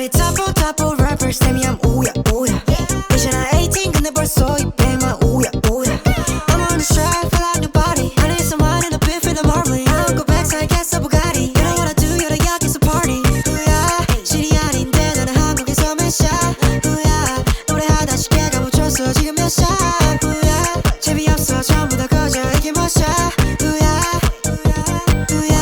랩이 타포 타포 rappers 땜이야 오야 오야 이제 나 18 근데 벌써 200만 오야 오야 I'm on the track feel like nobody I need someone in the pit for the marble I don't go back so I get so Bugatti You know what I do you're the yakis a party 우야 실이 아닌데 나는 한국에서 몇 샷 우야 노래하다 쉽게 가묻혔어 지금 몇 샷 우야 재미없어 전부 다 꺼져 이게 몇 샷 우야 우야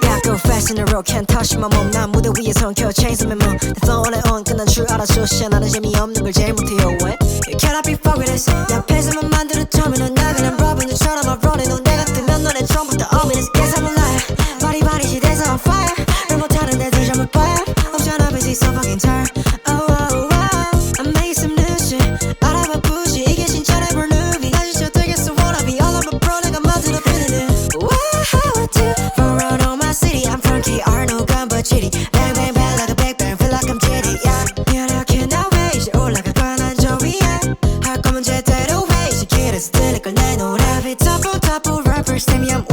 Yeah go fast in the road can't touch my mom 난 무대 위에 성켜 chains on my mom That's all I own 끝난 줄 알아줘 씨 나는 재미없는 걸 제일 못해요 왜 You cannot be fucked with this 내 앞에서만 만들어 터미널 나가는 러브들처럼 I'm running 넌 내가 뜨면 너네 처음부터 ominous Guess I'm a liar 바리바리 시대에서 on fire 날 못하는 애들 전부 fire 없잖아 busy so fucking tired Oh oh oh I'm making some new shit 알아봐 부시 이게 진짜 never movie 나 진짜 되겠어 wannabe all of my bro 내가 만들어 빌리는 Wow how I do Run around on my city I'm from KR no gun but chitty Bang bang bang like a big bang feel like I'm jitty yeah Yeah I cannot wait 이제 올라갈 거야 난 저 위에 할 거면 제대로 해 이제 길에서 들릴걸 내 노래 랩이 타포 타포 rappers 땜이야